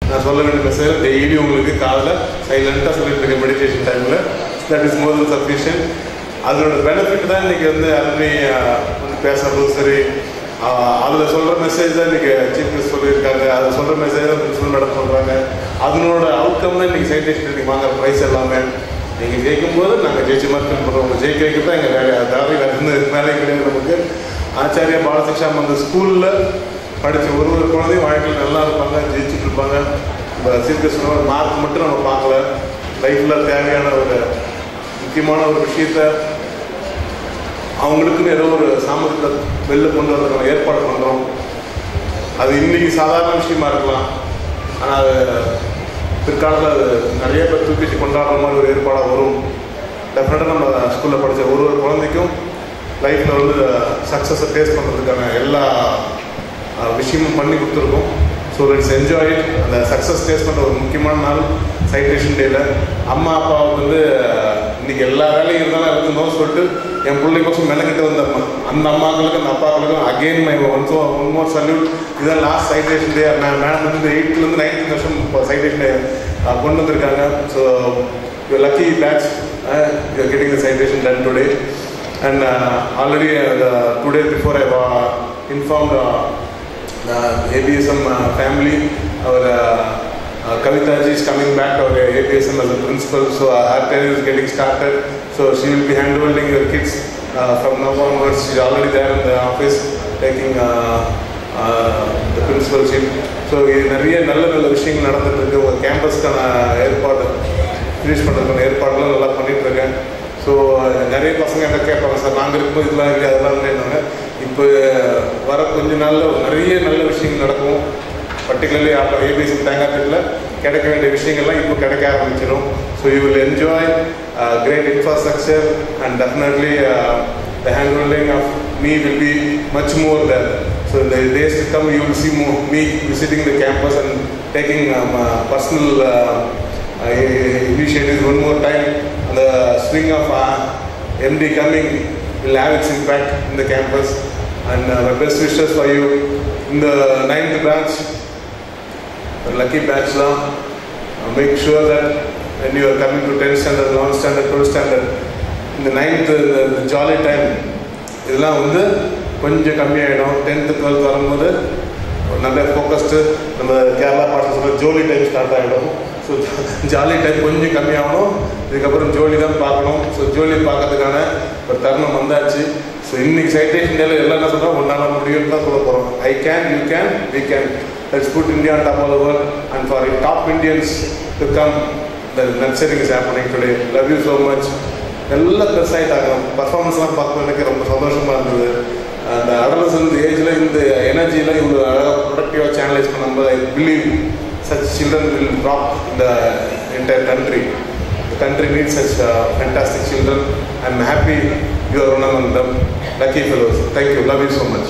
நான் சொல்ல வேண்டிய மெசேஜ் டெய்லி உங்களுக்கு காலையில் சைலண்ட்டாக சொல்லிட்டு இருக்கேன் மெடிடேஷன் டைமில். That is more then sufficient. அதோட பெனிஃபிட் தான் இன்றைக்கி வந்து அலுமினி வந்து பேசுறதும் சரி, அதில் சொல்கிற மெசேஜ் தான் இன்றைக்கி சீஃப் மினிஸ்டர் சொல்லியிருக்காங்க, அதை சொல்கிற மெசேஜ் தான் பிரின்சிபல் மேடம் சொல்கிறாங்க. அதனோட அவுட்கம் தான் இன்றைக்கி சைன்டிஸ்ட் இன்றைக்கி வாங்குற ப்ரைஸ் எல்லாமே. நீங்கள் ஜெயிக்கும் போது நாங்கள் ஜெயிச்ச மாதிரி ஃபீல் பண்ணுறோம். உங்கள் ஜெயிக்க வைக்க தான் எங்கள் வேலையை தவிர வேலையை கிடையாது நமக்கு. ஆச்சாரியா பாலசிக்ஷா அந்த ஸ்கூலில் படித்த ஒரு குழந்தையும் வாழ்க்கையில் நல்லா இருப்பாங்க, ஜெயிச்சுட்டு இருப்பாங்க. சீஃப் மினிஸ்டர் ஒரு மார்க் மட்டும் நம்ம பார்க்கல, லைஃப்பில் தேவையான ஒரு முக்கியமான ஒரு விஷயத்த அவங்களுக்குன்னு ஏதோ ஒரு சாமர்த்தியத்தை வெளில கொண்டு வரதுக்கான ஏற்பாடு பண்ணுறோம். அது இன்றைக்கி சாதாரண விஷயமா இருக்கலாம், ஆனால் அது பிற்காலத்தில் அது நிறைய பேர் தூக்கிச்சு கொண்டாடுற மாதிரி ஒரு ஏற்பாடாக வரும். டெஃபினட்டாக நம்ம ஸ்கூலில் படித்த ஒரு குழந்தைக்கும் லைஃப்பில் வந்து சக்ஸஸை டேஸ்ட் பண்ணுறதுக்கான எல்லா விஷயமும் பண்ணி கொடுத்துருக்கோம். So let's enjoy it. அந்த சக்ஸஸ் டேஸ்ட் பண்ணுற ஒரு முக்கியமான நாள் சைட்டேஷன் டேயில். அம்மா அப்பாவுக்கு வந்து இன்றைக்கி எல்லா வேலையும் இருந்தாலும் இருக்கணும் சொல்லிட்டு என் பிள்ளைக்கோசம் மெனக்கிட்டு வந்த அம்மா, அந்த அம்மாக்களுக்கும் அந்த அப்பாக்களுக்கும் again my one more salute. இதுதான் லாஸ்ட் சைட்டேஷன் டே. மேடம் வந்து 8th-லேருந்து 9th வருஷம் இப்போ சைட்டேஷன் டே கொண்டு வந்திருக்காங்க. So you lucky batch, you are getting the citation done today. And already 2 days before I informed ABSM family, our Kavita ji is coming back, our ABSM as a principal, so her career is getting started. So she will be handholding your kids from now onwards. She is already there in the office taking the principalship. So நிறைய நல்ல நல்ல விஷயங்கள் நடந்துட்டு இருக்கு. உங்கள் கேம்பஸ்க்கான ஏற்பாடு finish பண்ணுறதுக்கான ஏற்பாடுலாம் நல்லா பண்ணிட்டு இருக்கேன். ஸோ நிறைய பசங்க என்ன கேட்பாங்க, சார் நாங்கள் இருக்கும்போது இதெல்லாம் இல்லை அதெல்லாம் இல்லைன்னாங்க. இப்போ வர கொஞ்ச நாளில் நிறைய நல்ல விஷயங்கள் நடக்கும். பர்டிகுலர்லி ஆஃப்டர் ஏபிஎஸ்எம் தேங்காய்பேட்டில் கிடைக்க வேண்டிய விஷயங்கள்லாம் இப்போ கிடைக்க ஆரம்பிச்சிடும். So you will enjoy great infrastructure and definitely the handholding of me will be much more there. So in the days to come you will see me visiting the campus and taking personal initiatives one more time. And the swing of MD coming will have its impact in the campus. And my best wishes for you in the 9th batch, the lucky batch now. Make sure that when you are coming to 10th standard, 11th standard, 12th standard, in the 9th the jolly time இதெல்லாம் வந்து கொஞ்சம் கம்மியாகிடும். 10th 12th வரும்போது நல்ல focused நம்ம கேரளா பாட்டு சொல்கிற ஜோலி time start ஆகிடும். So jolly time கொஞ்சம் கம்மியாகணும், இதுக்கப்புறம் ஜோலி தான் பார்க்கணும். ஸோ ஜோலி பார்க்கறதுக்கான ஒரு தருணம் வந்தாச்சு. ஸோ இன்னைக்கு சைட்டேஷன் டேல எல்லாம் என்ன சொல்கிறோம், ஒன்றால் முடியும்னு தான் சொல்ல போகிறோம். I can, you can, we can. Let's put India on top of the world, and for top Indians to come, the nurturing is happening today. Love you so much. எல்லாம் பெருசாகிட்டாங்க. பர்ஃபார்மன்ஸ்லாம் பார்க்க எனக்கு ரொம்ப சந்தோஷமாக இருந்தது. அந்த அடலசன்ட் ஏஜில் இந்த எனர்ஜியில் இவ்வளோ அழகாக ப்ரொடக்டிவாக சேனலைஸ் பண்ணும்போது I believe such children will drop in the entire country. The country needs such fantastic children. I'm happy you are one among them. Lucky fellows. Thank you. Love you so much.